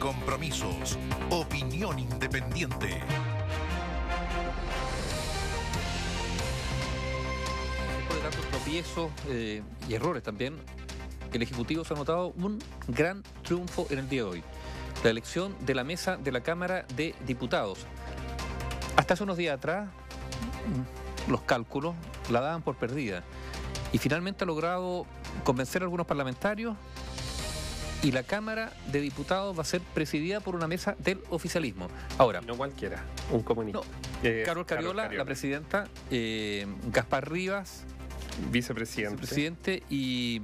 compromisos. Opinión independiente. Después de tantos tropiezos y errores también, el Ejecutivo se ha notado un gran triunfo en el día de hoy. La elección de la mesa de la Cámara de Diputados. Hasta hace unos días atrás, los cálculos la daban por perdida. Y finalmente ha logrado convencer a algunos parlamentarios y la Cámara de Diputados va a ser presidida por una mesa del oficialismo. Ahora, no cualquiera, un comunista. No, Carol Cariola, la presidenta, Gaspar Rivas, vicepresidente y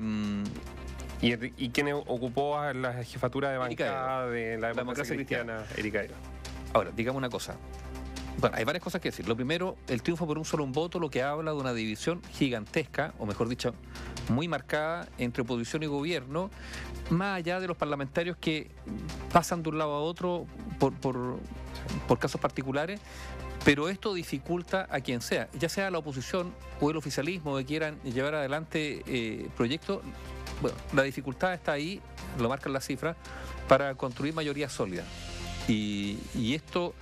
quien ocupó la jefatura de bancada de la democracia cristiana, Erika Aedo. Ahora, digamos una cosa. Bueno, hay varias cosas que decir. Lo primero, el triunfo por un solo voto, lo que habla de una división gigantesca, o mejor dicho, muy marcada entre oposición y gobierno, más allá de los parlamentarios que pasan de un lado a otro por casos particulares, pero esto dificulta a quien sea, ya sea la oposición o el oficialismo que quieran llevar adelante proyectos. Bueno, la dificultad está ahí, lo marcan las cifras, para construir mayoría sólida. Y esto,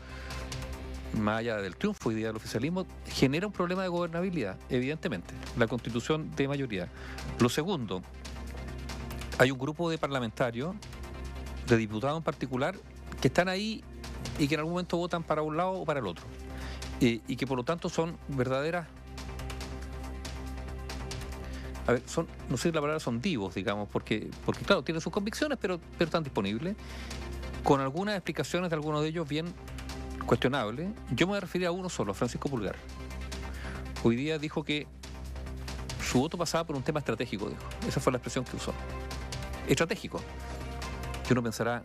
más allá del triunfo hoy día del oficialismo, genera un problema de gobernabilidad, evidentemente, la constitución de mayoría. Lo segundo, hay un grupo de parlamentarios, de diputados en particular, que están ahí y que en algún momento votan para un lado o para el otro. Y que por lo tanto son verdaderas... A ver, no sé si la palabra son divos, digamos, porque claro, tienen sus convicciones, pero están disponibles, con algunas explicaciones de algunos de ellos bien cuestionables. Yo me voy a referir a uno solo, a Francisco Pulgar. Hoy día dijo que su voto pasaba por un tema estratégico, dijo. Esa fue la expresión que usó. Estratégico. Que uno pensará,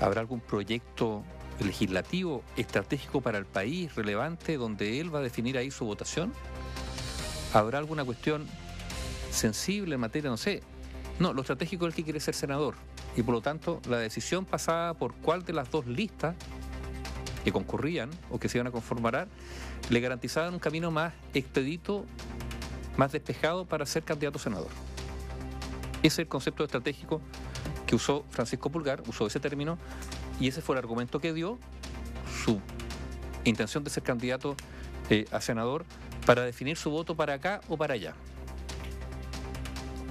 ¿habrá algún proyecto legislativo estratégico para el país relevante donde él va a definir ahí su votación? ¿Habrá alguna cuestión sensible en materia, no sé? No, lo estratégico es el que quiere ser senador y por lo tanto la decisión pasaba por cuál de las dos listas que concurrían o que se iban a conformar le garantizaban un camino más expedito, más despejado para ser candidato a senador. Ese es el concepto estratégico que usó Francisco Pulgar, usó ese término y ese fue el argumento que dio su intención de ser candidato a senador para definir su voto para acá o para allá.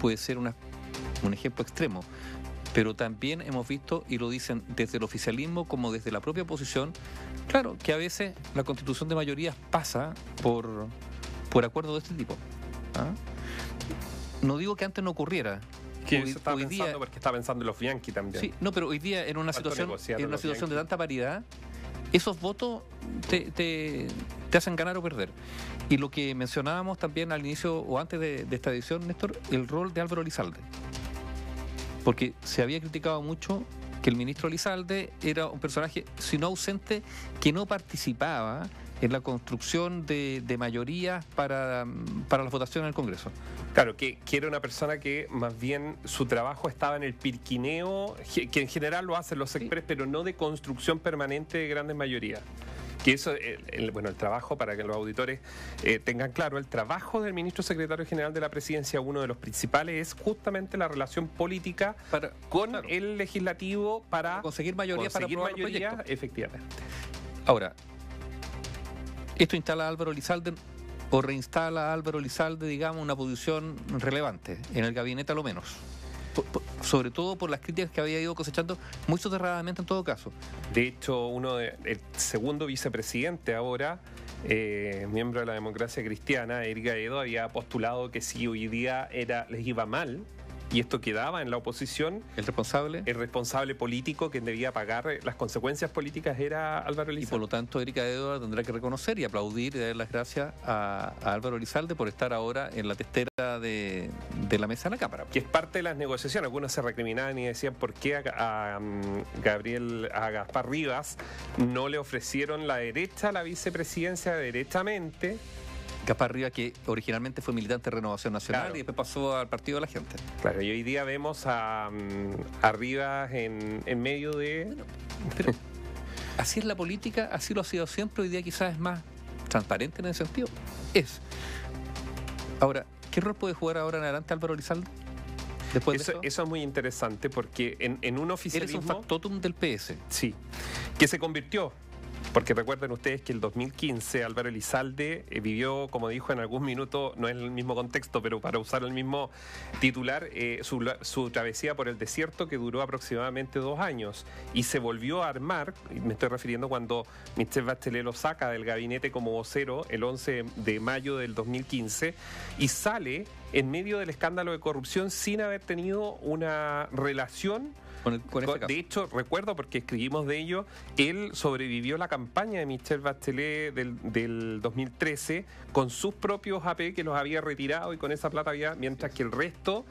Puede ser un ejemplo extremo, pero también hemos visto, y lo dicen desde el oficialismo como desde la propia oposición, claro, que a veces la constitución de mayorías pasa por acuerdos de este tipo. ¿Ah? No digo que antes no ocurriera. Que hoy estaba pensando día, porque estaba pensando en los Bianchi también. Sí, no, pero hoy día en una situación de tanta paridad, esos votos te hacen ganar o perder. Y lo que mencionábamos también al inicio o antes de esta edición, Néstor, el rol de Álvaro Elizalde. Porque se había criticado mucho que el ministro Elizalde era un personaje, si no ausente, que no participaba en la construcción de mayorías para las votaciones en el Congreso. Claro, que era una persona que más bien su trabajo estaba en el pirquineo, que en general lo hacen los express, pero no de construcción permanente de grandes mayorías. Que eso, el trabajo, para que los auditores tengan claro, el trabajo del ministro secretario general de la presidencia, uno de los principales, es justamente la relación política con el legislativo para conseguir mayoría, para aprobar los proyectos. Efectivamente. Ahora, esto instala a Álvaro Elizalde o reinstala a Álvaro Elizalde, digamos, una posición relevante, en el gabinete a lo menos. Sobre todo por las críticas que había ido cosechando muy soterradamente en todo caso. De hecho, el segundo vicepresidente ahora, miembro de la democracia cristiana, Erika Aedo, había postulado que si hoy día les iba mal, y esto quedaba en la oposición, el responsable político que debía pagar las consecuencias políticas era Álvaro Elizalde. Y por lo tanto Erika Aedo tendrá que reconocer y aplaudir y dar las gracias a Álvaro Elizalde por estar ahora en la testera de la mesa de la Cámara. Que es parte de las negociaciones. Algunos se recriminaban y decían por qué a Gaspar Rivas no le ofrecieron la derecha, la vicepresidencia derechamente. Gaspar Rivas, que originalmente fue militante de Renovación Nacional, claro, y después pasó al Partido de la Gente. Claro, y hoy día vemos a Rivas en medio de... Bueno, pero así es la política, así lo ha sido siempre, hoy día quizás es más transparente en ese sentido. Ahora, ¿qué rol puede jugar ahora en adelante Álvaro Elizalde? después de eso? Eso es muy interesante porque en un oficialismo... Eres un factotum del PS. Sí, que se convirtió. Porque recuerden ustedes que el 2015 Álvaro Elizalde vivió, como dijo en algún minuto, no en el mismo contexto, pero para usar el mismo titular, su travesía por el desierto que duró aproximadamente 2 años y se volvió a armar, y me estoy refiriendo cuando Michelle Bachelet lo saca del gabinete como vocero el 11 de mayo del 2015 y sale en medio del escándalo de corrupción sin haber tenido una relación. De hecho, recuerdo porque escribimos de ello, él sobrevivió la campaña de Michelle Bachelet del 2013 con sus propios AP que los había retirado y con esa plata había, mientras que el resto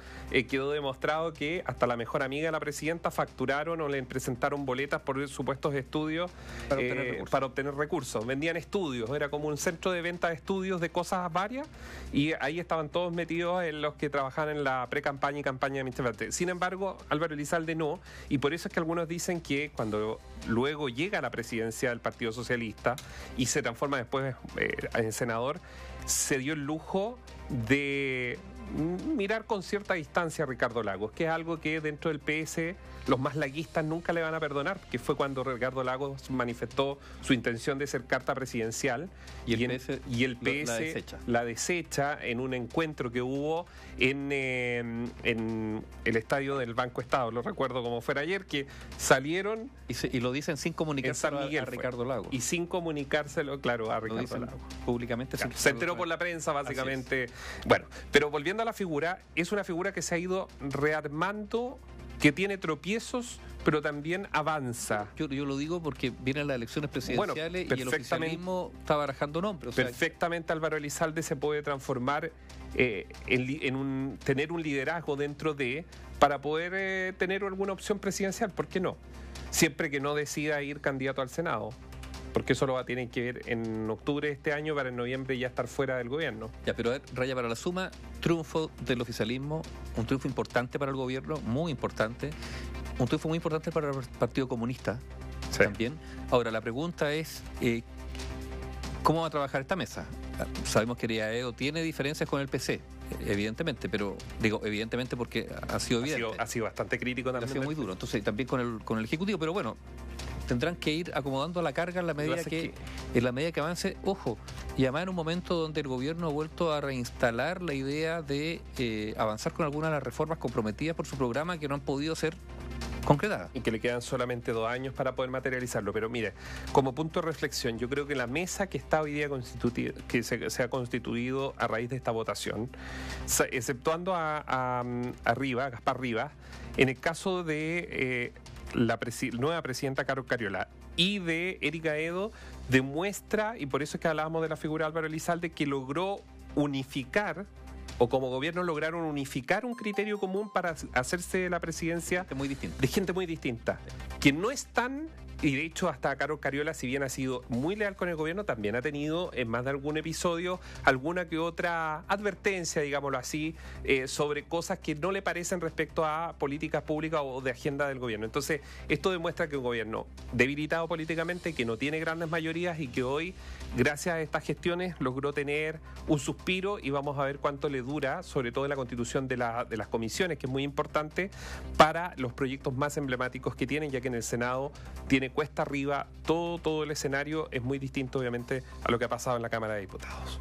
quedó demostrado que hasta la mejor amiga de la presidenta facturaron o le presentaron boletas por supuestos estudios para obtener recursos. Vendían estudios, era como un centro de venta de estudios de cosas varias y ahí estaban todos metidos en los que trabajaban en la pre-campaña y campaña de Michelle Bachelet. Sin embargo, Álvaro Elizalde no. Y por eso es que algunos dicen que cuando luego llega a la presidencia del Partido Socialista y se transforma después en senador, se dio el lujo de mirar con cierta distancia a Ricardo Lagos, que es algo que dentro del PS los más laguistas nunca le van a perdonar, que fue cuando Ricardo Lagos manifestó su intención de ser carta presidencial y el PS la desecha en un encuentro que hubo en el estadio del Banco Estado, lo recuerdo como fuera ayer, que salieron y lo dicen sin comunicárselo a Ricardo Lagos. Y sin comunicárselo, claro, a Ricardo Lagos. Públicamente. Claro, se enteró por la prensa, básicamente. Bueno, pero volviendo a la figura, es una figura que se ha ido rearmando, que tiene tropiezos, pero también avanza. Yo lo digo porque vienen las elecciones presidenciales y el oficialismo está barajando nombres. Perfectamente Álvaro Elizalde se puede transformar tener un liderazgo dentro de, para poder tener alguna opción presidencial, ¿por qué no? Siempre que no decida ir candidato al Senado. Porque eso lo va a tener que ver en octubre de este año para en noviembre ya estar fuera del gobierno. Ya, pero a ver, raya para la suma, triunfo del oficialismo, un triunfo importante para el gobierno, muy importante, un triunfo muy importante para el Partido Comunista también. Ahora, la pregunta es, ¿cómo va a trabajar esta mesa? Sabemos que IAEO tiene diferencias con el PC, evidentemente, pero digo evidentemente porque ha sido evidente. Ha sido bastante crítico también. Ha sido muy duro, entonces también con el Ejecutivo, pero bueno, tendrán que ir acomodando la carga en la medida que avance, ojo, y además en un momento donde el gobierno ha vuelto a reinstalar la idea de avanzar con algunas de las reformas comprometidas por su programa que no han podido ser concretadas. Y que le quedan solamente 2 años para poder materializarlo. Pero mire, como punto de reflexión, yo creo que la mesa que está hoy día que se ha constituido a raíz de esta votación, exceptuando a Gaspar Rivas, en el caso de la nueva presidenta Carol Cariola y de Erika Edo, demuestra, y por eso es que hablábamos de la figura de Álvaro Elizalde, que logró unificar, o como gobierno lograron unificar un criterio común para hacerse la presidencia de gente muy distinta, que no están. Y de hecho hasta Carol Cariola, si bien ha sido muy leal con el gobierno, también ha tenido en más de algún episodio alguna que otra advertencia, digámoslo así, sobre cosas que no le parecen respecto a políticas públicas o de agenda del gobierno. Entonces esto demuestra que un gobierno debilitado políticamente, que no tiene grandes mayorías y que hoy, gracias a estas gestiones, logró tener un suspiro, y vamos a ver cuánto le dura, sobre todo en la constitución de las comisiones, que es muy importante para los proyectos más emblemáticos que tienen, ya que en el Senado tiene cuesta arriba, todo el escenario es muy distinto obviamente a lo que ha pasado en la Cámara de Diputados.